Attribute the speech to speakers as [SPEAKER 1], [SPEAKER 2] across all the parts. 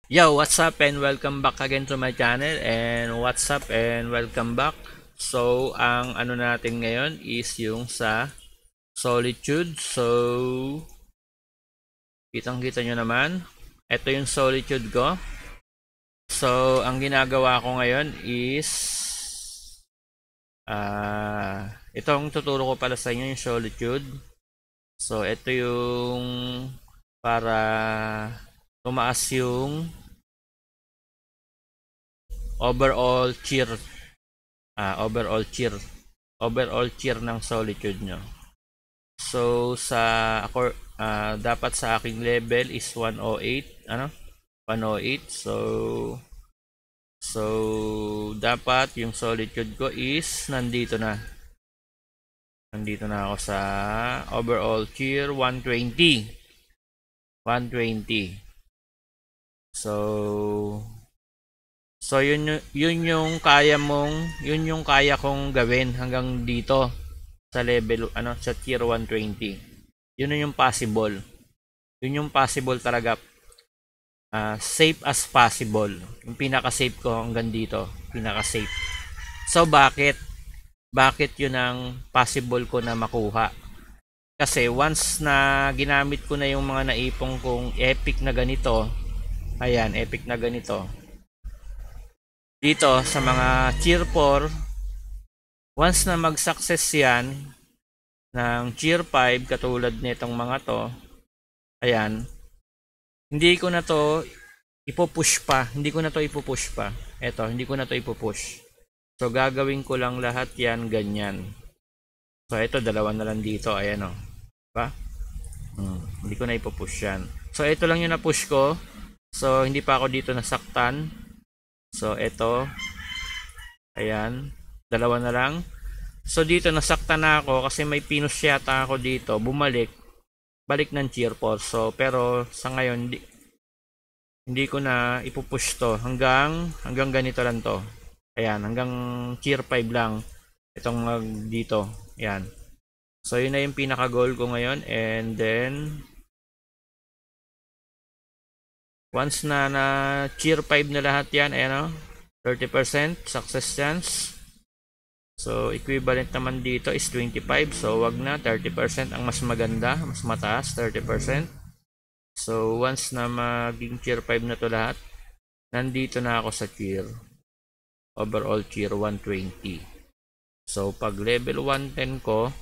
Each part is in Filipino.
[SPEAKER 1] Yo, what's up and welcome back again to my channel and what's up and welcome back. So, ang ano natin ngayon is yung sa Solitude. So, kitang-kita nyo naman. Ito yung Solitude ko. So, ang ginagawa ko ngayon is itong tuturo ko pala sa inyo yung Solitude. So, ito yung para tumaas yung overall cheer overall cheer ng Solitude nyo. So dapat sa aking level is 108, 108. So dapat yung Solitude ko is nandito na ako sa overall cheer 120. So yun yung kaya kong gawin hanggang dito sa level sa tier 120. Yun yung possible. Yun yung possible talaga. Safe as possible. Yung pinaka-safe ko hanggang dito, pinaka-safe. So bakit yun ang possible ko na makuha? Kasi once na ginamit ko na yung mga naipong kong epic na ganito, ayan, epic na ganito. Dito sa mga tier 4, once na mag-success yan ng tier 5 katulad nitong mga to, ayan, hindi ko na to ipupush pa. Eto, hindi ko na to ipupush. So gagawin ko lang lahat yan ganyan. So ito, dalawa na lang dito, ayan o. Diba? Hindi ko na ipupush yan. So ito lang yung na-push ko. So hindi pa ako dito nasaktan. So ito, ayan, dalawa na lang. So dito nasaktan na ako kasi may pinus yata ako dito, balik ng tier 4. So pero sa ngayon hindi ko na ipupush to hanggang ganito lang to. Ayan, hanggang tier 5 lang itong dito. Ayan. So yun na yung pinaka goal ko ngayon, and then once na tier 5 na lahat yan, ayan o, 30% success chance. So equivalent naman dito is 25. So wag na, 30% ang mas maganda, mas mataas, 30%. So once na maging tier 5 na to lahat, nandito na ako sa overall tier 120. So pag level 110 ko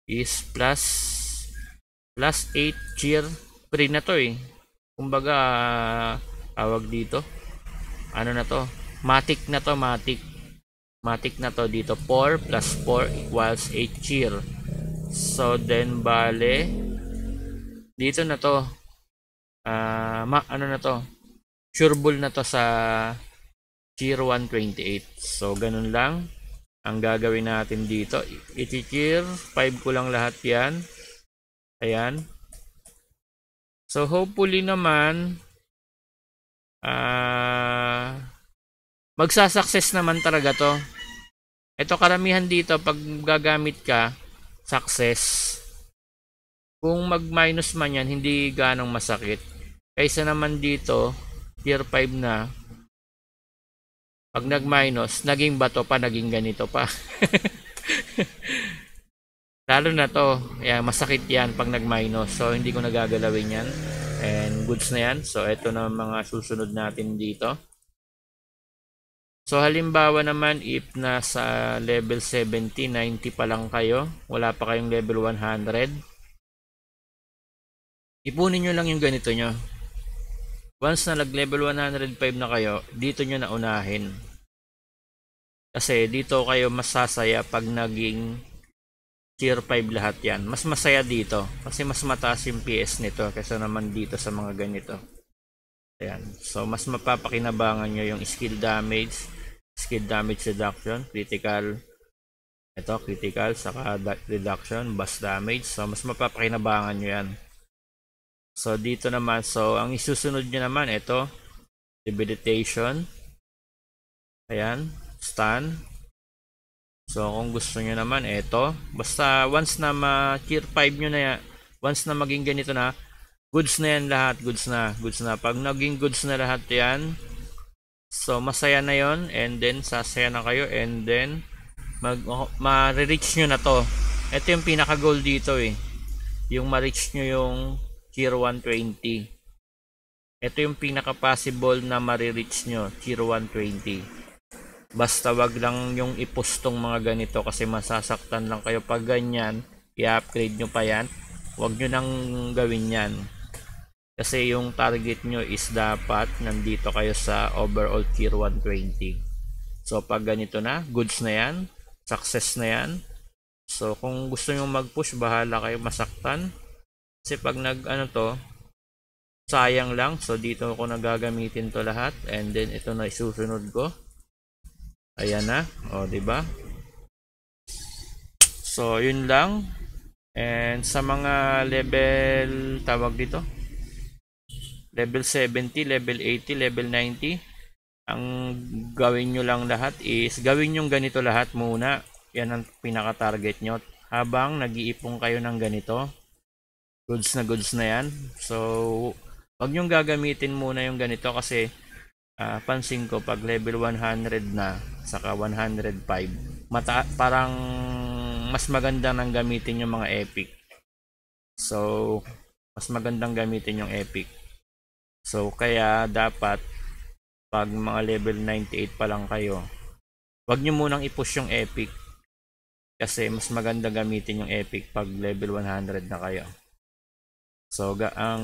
[SPEAKER 1] is plus 8 tier 3 na to eh. Kumbaga tawag dito, ano na to, matic na to dito. 4 plus 4 equals 8 tier. So then bale dito na to, ano na to, sureball na to sa tier 128. So ganun lang ang gagawin natin dito. I-tier 5 ko lang lahat yan. Ayan. So hopefully naman magsasucess naman talaga to. Ito karamihan dito pag gagamit ka success. Kung mag-minus man yan, hindi ganong masakit. Kaysa naman dito, tier 5 na, pag nag-minus, naging bato pa, naging ganito pa. Lalo na to, masakit yan pag nag-minus. So, hindi ko nagagalawin yan. And goods na yan. So, ito na mga susunod natin dito. So, halimbawa naman, if nasa level 70, 90 pa lang kayo, wala pa kayong level 100, ipunin nyo lang yung ganito nyo. Once na nag-level 105 na kayo, dito nyo na unahin. Kasi dito kayo masasaya pag naging tier 5 lahat yan. Mas masaya dito. Kasi mas mataas yung PS nito kaysa naman dito sa mga ganito. Ayan. So, mas mapapakinabangan nyo yung skill damage reduction, critical, saka reduction, burst damage. So, mas mapapakinabangan nyo yan. So dito naman, so ang isusunod nyo naman, ito, debilitation. Ayan, stun. So kung gusto nyo naman, ito. Basta once na ma-tier 5 nyo na yan, once na maging ganito na, Goods na yan lahat, goods na, goods na. Pag naging goods na lahat yan, so masaya na yon, and then sasaya na kayo, and then ma-reach nyo na to. Ito yung pinaka goal dito eh, yung ma-reach nyo yung tier 120. Ito yung pinaka possible na ma-reach nyo, tier 120. Basta wag lang yung ipustong mga ganito kasi masasaktan lang kayo pag ganyan. I-upgrade nyo pa yan, wag nyo nang gawin yan. Kasi yung target nyo is dapat nandito kayo sa overall tier 120. So pag ganito na, goods na yan, success na yan. So kung gusto nyo mag-push, bahala kayo masaktan. Kasi pag sayang lang. So dito ko nagagamitin to lahat, and then ito na isusunod ko. Ayan na, o diba? So yun lang. And sa mga level, tawag dito, level 70, level 80, level 90, ang gawin nyo lang lahat is gawin yung ganito lahat muna. Yan ang pinaka-target nyo habang nag-iipon kayo ng ganito. Goods na yan. So wag nyo gagamitin muna yung ganito kasi pansin ko pag level 100 na saka 105, parang mas maganda nang gamitin yung mga epic. So mas magandang gamitin yung epic. So kaya dapat pag mga level 98 pa lang kayo, wag nyo munang i-push yung epic kasi mas maganda gamitin yung epic pag level 100 na kayo. So ang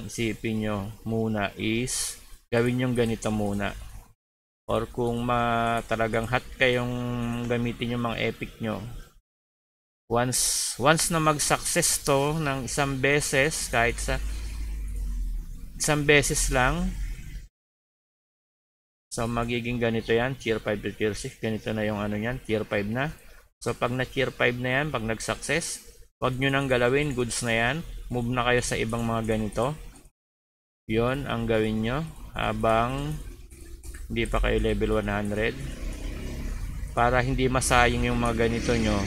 [SPEAKER 1] isipin nyo muna is gawin yung ganito muna, or kung talagang hot kayong gamitin yung mga epic nyo, once na mag-success to ng isang beses, kahit sa isang beses lang, so magiging ganito yan, tier 5 to tier 6, ganito na yung yan, tier 5 na. So pag na tier 5 na yan, pag nag-success, wag nyo nang galawin, goods na yan, move na kayo sa ibang mga ganito. Yon ang gawin nyo habang hindi pa kayo level 100, para hindi masayang yung mga ganito nyo.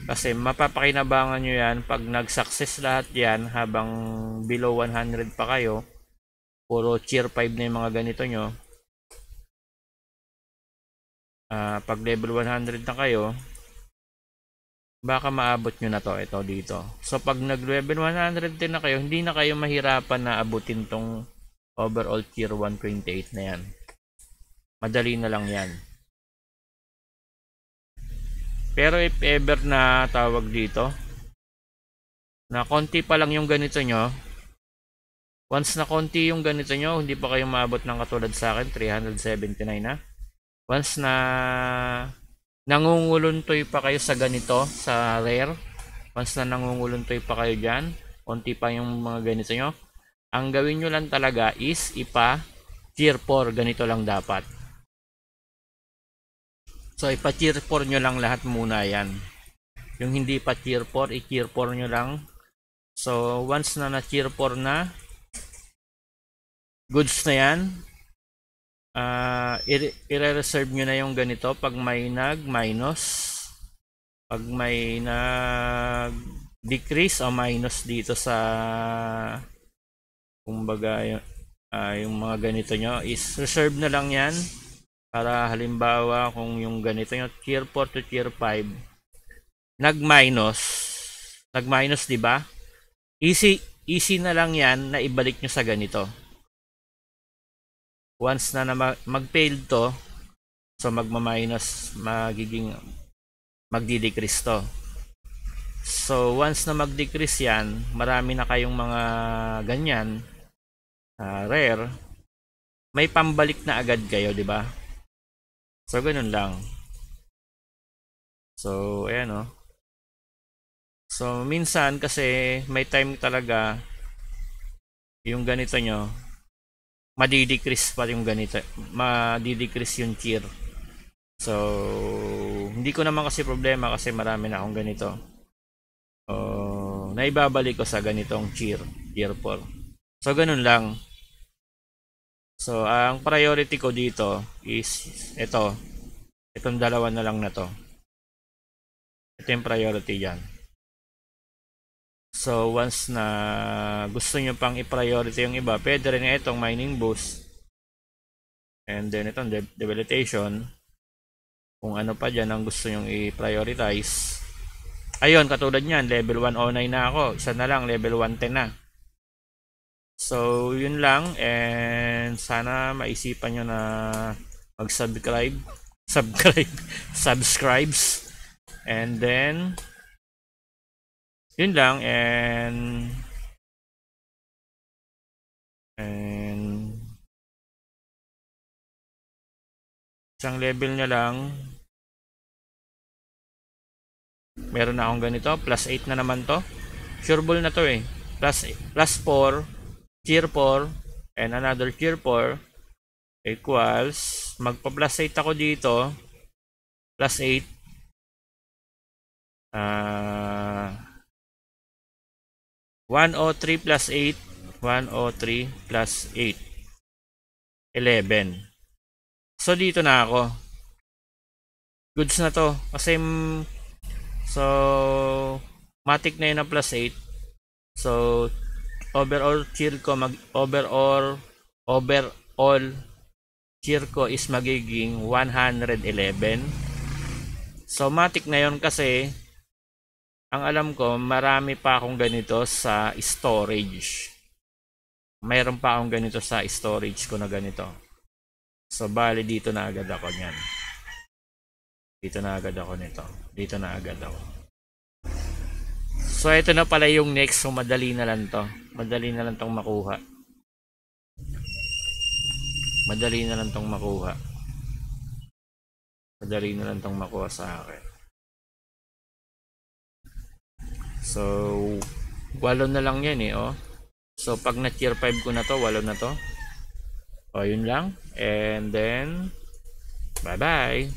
[SPEAKER 1] Kasi mapapakinabangan nyo yan pag nag-success lahat yan habang below 100 pa kayo, puro tier 5 na yung mga ganito nyo. Pag level 100 na kayo, baka maabot nyo na to, ito dito. So pag nag-level 110 na kayo, hindi na kayo mahirapan na abutin tong overall tier 128 na yan. Madali na lang yan. Pero if ever na tawag dito, na konti pa lang yung ganito nyo, once na konti yung ganito nyo, hindi pa kayo maabot ng katulad sa akin, 379 na. Once na nangunguluntoy pa kayo sa ganito, sa rare, once na nangunguluntoy pa kayo dyan, konti pa yung mga ganito nyo, ang gawin nyo lang talaga is ipa tier 4, ganito lang dapat. So ipa tier 4 nyo lang lahat muna yan. Yung hindi pa tier 4, i-tier 4 nyo lang. So once na na-tier 4 na, goods na yan, i-reserve nyo na yung ganito pag may nag-minus, pag may nag-decrease o minus dito sa kumbaga yung mga ganito nyo, is reserve na lang yan. Para halimbawa kung yung ganito nyo, tier 4 to tier 5, nag-minus, di ba? Easy na lang yan na ibalik nyo sa ganito. Once na mag-fail to, so magma-minus, magdi-decrease to. So once na mag-decrease yan, marami na kayong mga ganyan, rare, may pambalik na agad kayo, di ba? So ganun lang. So ayan o. So minsan kasi may time talaga yung ganito nyo, madi-decrease pa yung ganito, madi-decrease yung tier. So hindi ko naman kasi problema kasi marami na akong ganito. Naibabalik ko sa ganitong tier 4. So ganun lang. So ang priority ko dito is itong dalawa na lang na to. Ito yung priority dyan. So once na gusto nyo pang i-priority yung iba, pwede rin itong mining boost. And then itong debilitation. Kung ano pa dyan ang gusto nyong i-prioritize. Ayun, katulad nyan, level 109 na ako. Isa na lang, level 110 na. So, yun lang. And sana maisipan nyo na mag-subscribe. Subscribes. And then, yun lang. And isang level na lang. Meron na akong ganito. Plus 8 na naman to. Sureball na to eh. Plus 4. Tier 4. And another tier 4. Equals. Magpa-plus 8 ako dito. Plus 8. 103 plus 8. 103 plus 8. 11. So, dito na ako. Goods na to. Kasi, so, matik na yun ang plus 8. So, overall cheer ko, overall cheer ko is magiging 111. So, matik na yun kasi, ang alam ko, marami pa akong ganito sa storage. Mayroon pa akong ganito sa storage ko na ganito. So, bali dito na agad ako niyan. Dito na agad ako nito. Dito na agad ako. So, ito na pala yung next. So, madali na lang to. Madali na lang tong makuha. Madali na lang tong makuha. Madali na lang tong makuha sa akin. So, 8 na lang yan eh, oh. So, pag na tier 5 ko na to, 8 na to. O, yun lang. And then, bye-bye.